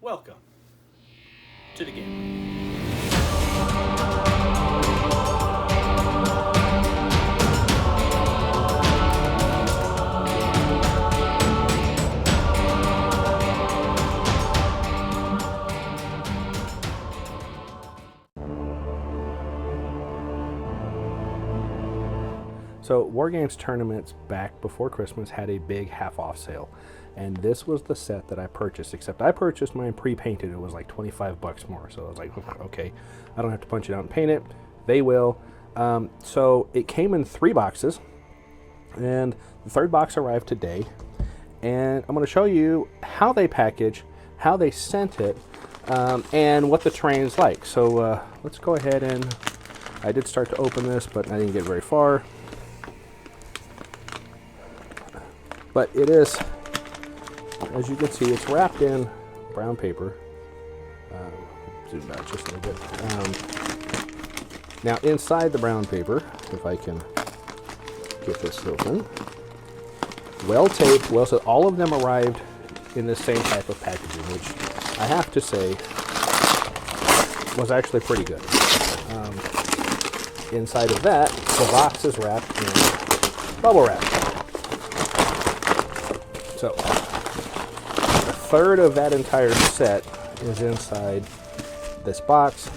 Welcome to the game. So Wargames tournaments back before Christmas had a big half-off sale, and this was the set that I purchased, except I purchased mine pre-painted. It was like 25 bucks more, so I was like, okay, I don't have to punch it out and paint it. They will. So it came in 3 boxes, and the 3rd box arrived today, and I'm going to show you how they package, how they sent it, and what the terrain is like. So let's go ahead and, I did start to open this, but I didn't get very far. But it is, as you can see, it's wrapped in brown paper. Zoom out just a little bit. Now inside the brown paper, if I can get this open, well taped, well sealed. All of them arrived in the same type of packaging, which I have to say was actually pretty good. Inside of that, the box is wrapped in bubble wrap. So, a third of that entire set is inside this box,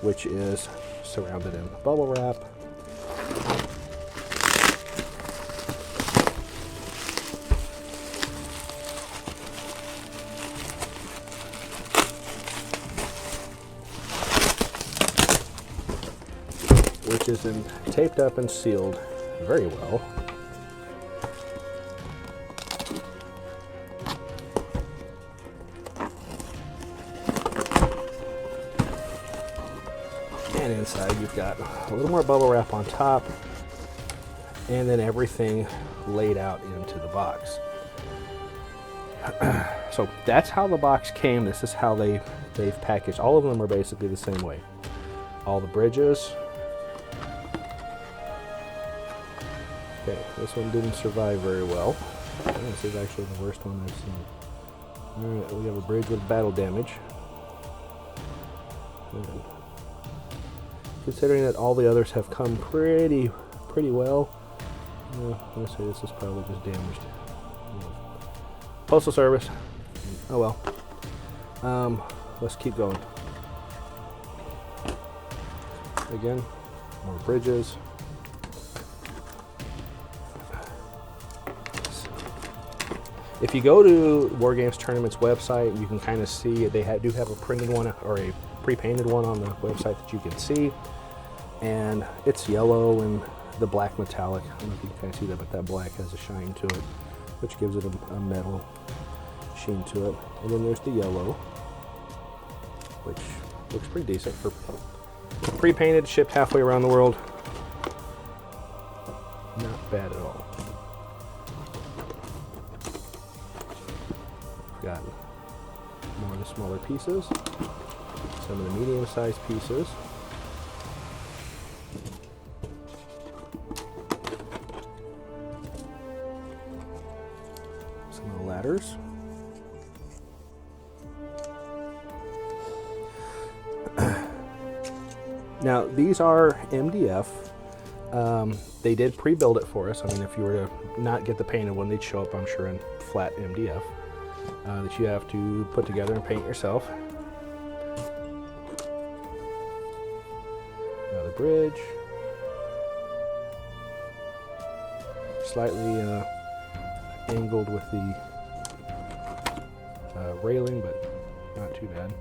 which is surrounded in bubble wrap. Which is taped up and sealed very well. And inside you've got a little more bubble wrap on top, and then everything laid out into the box. So that's how the box came. This is how they've packaged. All of them are basically the same way. All the bridges. Okay, this one didn't survive very well. This is actually the worst one I've seen. Alright, we have a bridge with battle damage. And considering that all the others have come pretty well, I'm going to say this is probably just damaged. Postal Service. Oh well. Let's keep going. Again, more bridges. If you go to Wargames Tournament's website, you can kind of see they do have a printed one or a pre-painted one on the website that you can see, and it's yellow and the black metallic. I don't know if you can kind of see that, but that black has a shine to it, which gives it a metal sheen to it. And then there's the yellow, which looks pretty decent for pre-painted, shipped halfway around the world. Not bad at all. Got more of the smaller pieces, some of the medium-sized pieces. Some of the ladders. Now, these are MDF. They did pre-build it for us. I mean, if you were to not get the painted one, they'd show up, I'm sure, in flat MDF. That you have to put together and paint yourself. Another bridge. Slightly angled with the railing, but not too bad.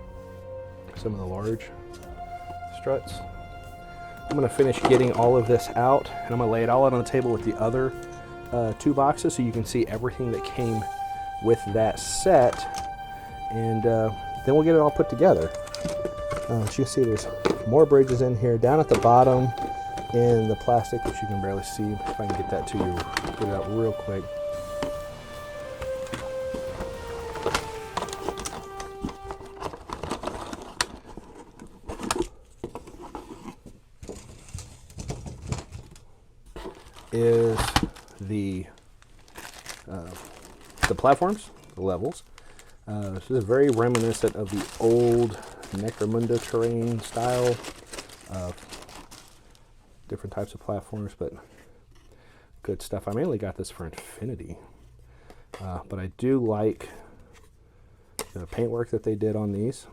Some of the large struts. I'm going to finish getting all of this out, and I'm going to lay it all out on the table with the other 2 boxes so you can see everything that came with that set, and then we'll get it all put together. As you can see, there's more bridges in here down at the bottom in the plastic, which you can barely see. If I can get that to you, get it out real quick. Is the platforms, the levels. This is very reminiscent of the old Necromunda terrain style of different types of platforms, but good stuff. I mainly got this for Infinity, but I do like the paintwork that they did on these.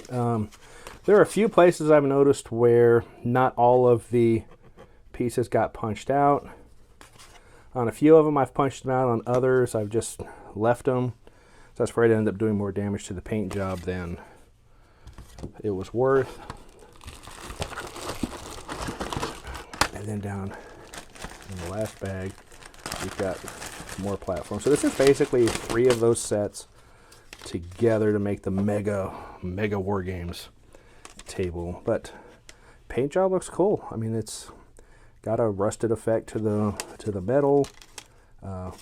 There are a few places I've noticed where not all of the pieces got punched out. On a few of them I've punched them out, on others I've just left them. So I was afraid I'd end up doing more damage to the paint job than it was worth. And then down in the last bag, we've got more platforms. So this is basically 3 of those sets together to make the mega Wargames table. But paint job looks cool. I mean, it's got a rusted effect to the metal.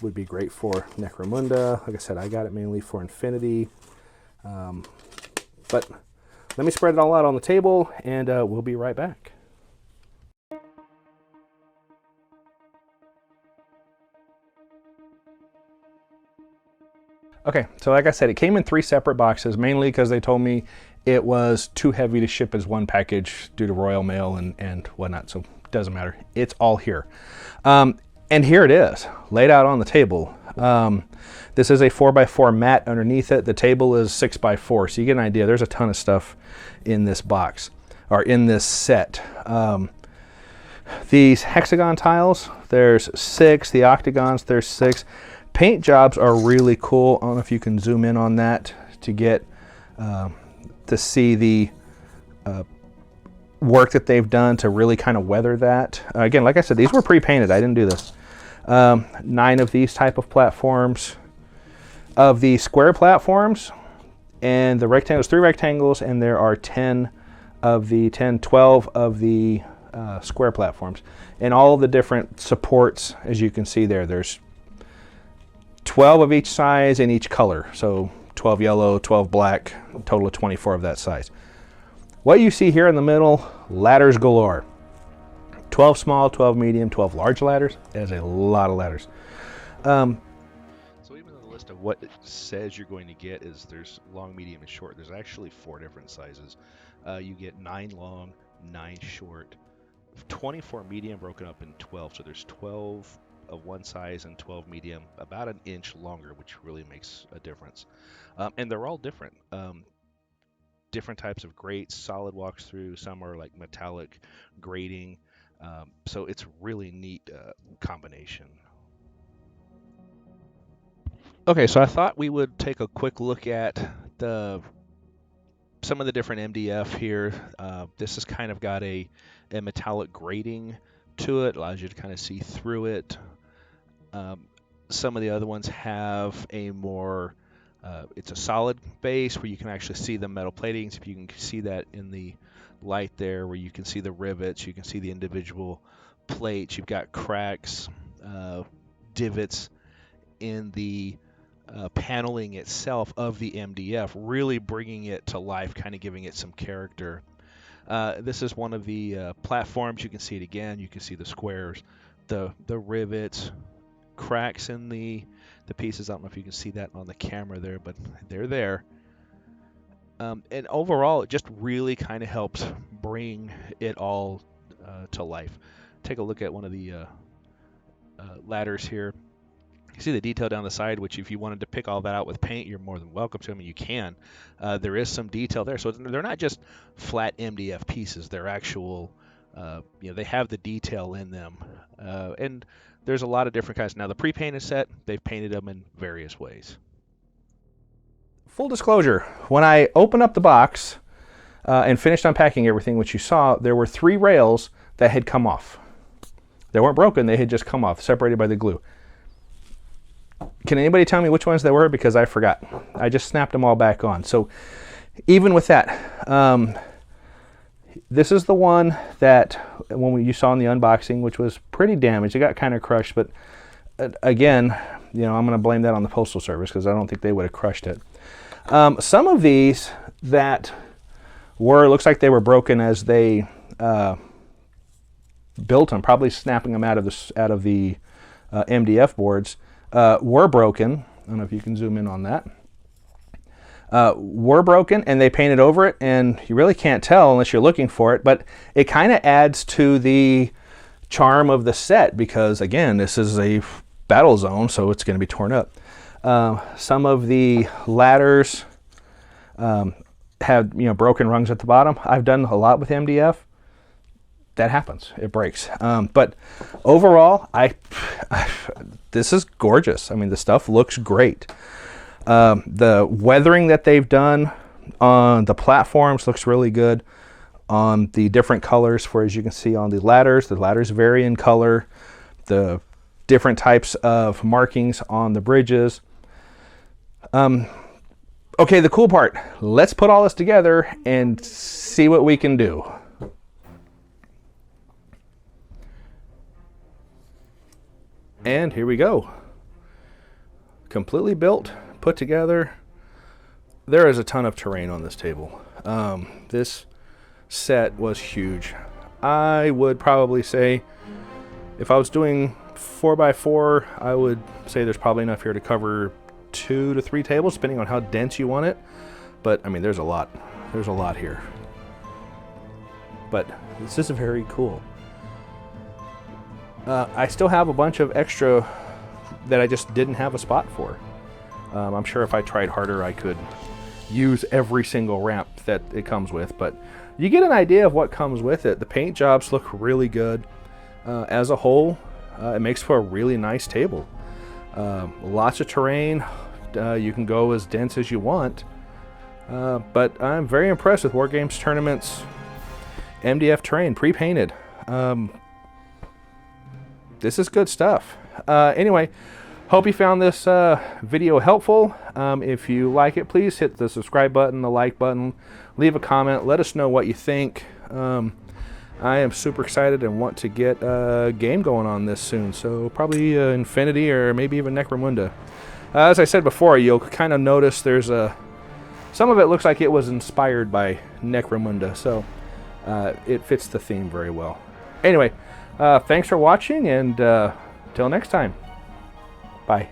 Would be great for Necromunda. Like I said, I got it mainly for Infinity. But let me spread it all out on the table, and we'll be right back. Okay, so like I said, it came in 3 separate boxes, mainly because they told me it was too heavy to ship as one package due to Royal Mail and whatnot, so it doesn't matter. It's all here. And here it is, laid out on the table. This is a 4x4 mat underneath it. The table is 6x4, so you get an idea. There's a ton of stuff in this box, or in this set. These hexagon tiles, there's 6. The octagons, there's 6. Paint jobs are really cool. I don't know if you can zoom in on that to get to see the work that they've done to really kind of weather that. Again, like I said, these were pre-painted. I didn't do this. 9 of these type of platforms. Of the square platforms and the rectangles, 3 rectangles, and there are 12 of the square platforms. And all of the different supports, as you can see there, there's 12 of each size in each color. So 12 yellow, 12 black, a total of 24 of that size. What you see here in the middle, ladders galore. 12 small, 12 medium, 12 large ladders. That is a lot of ladders. So even the list of what it says you're going to get is there's long, medium, and short. There's actually 4 different sizes. You get 9 long, 9 short, 24 medium broken up in 12. So there's 12 of one size and 12 medium, about an inch longer, which really makes a difference. And they're all different. Different types of grates, solid walks through. Some are like metallic grating. So it's really neat combination. Okay, so I thought we would take a quick look at some of the different MDF here. This has kind of got a metallic grating to it, allows you to kind of see through it. Some of the other ones have a more, it's a solid base where you can actually see the metal platings. If you can see that in the light there, where you can see the rivets, you can see the individual plates. You've got cracks, divots in the paneling itself of the MDF, really bringing it to life, kind of giving it some character. This is one of the platforms. You can see it again. You can see the squares, the rivets, cracks in the pieces. I don't know if you can see that on the camera there, but they're there. And overall, it just really kind of helps bring it all to life. Take a look at one of the ladders here. You see the detail down the side, which if you wanted to pick all that out with paint, you're more than welcome to. I mean, you can. There is some detail there. So they're not just flat MDF pieces. They're actual, they have the detail in them. And there's a lot of different kinds. Now, the pre-painted set, they've painted them in various ways. Full disclosure, when I opened up the box and finished unpacking everything, which you saw, there were 3 rails that had come off. They weren't broken, they had just come off, separated by the glue. Can anybody tell me which ones they were? Because I forgot. I just snapped them all back on. So even with that, this is the one that you saw in the unboxing, which was pretty damaged. It got kind of crushed, but again, I'm going to blame that on the Postal Service because I don't think they would have crushed it. Some of these that looks like they were broken as they built them, probably snapping them out of the MDF boards, were broken. I don't know if you can zoom in on that. were broken, and they painted over it, and you really can't tell unless you're looking for it, but it kind of adds to the charm of the set because, again, this is a battle zone, so it's going to be torn up. Some of the ladders have broken rungs at the bottom. I've done a lot with MDF. That happens. It breaks. But overall, this is gorgeous. I mean, the stuff looks great. The weathering that they've done on the platforms looks really good. On the different colors, for as you can see on the ladders vary in color. The different types of markings on the bridges. Okay, the cool part. Let's put all this together and see what we can do. And here we go. Completely built, put together. There is a ton of terrain on this table. This set was huge. I would probably say if I was doing 4x4, I would say there's probably enough here to cover 2 to 3 tables, depending on how dense you want it. But I mean, there's a lot here. But this is very cool. I still have a bunch of extra that I just didn't have a spot for. I'm sure if I tried harder, I could use every single ramp that it comes with, but you get an idea of what comes with it. The paint jobs look really good. As a whole, it makes for a really nice table. Lots of terrain. You can go as dense as you want. But I'm very impressed with Wargames Tournament's MDF terrain, pre-painted. This is good stuff. Anyway, hope you found this video helpful. If you like it, please hit the subscribe button, the like button, leave a comment, let us know what you think. I am super excited and want to get a game going on this soon, so probably Infinity or maybe even Necromunda. As I said before, you'll kind of notice there's some of it looks like it was inspired by Necromunda, so it fits the theme very well. Anyway, thanks for watching, and till next time, bye.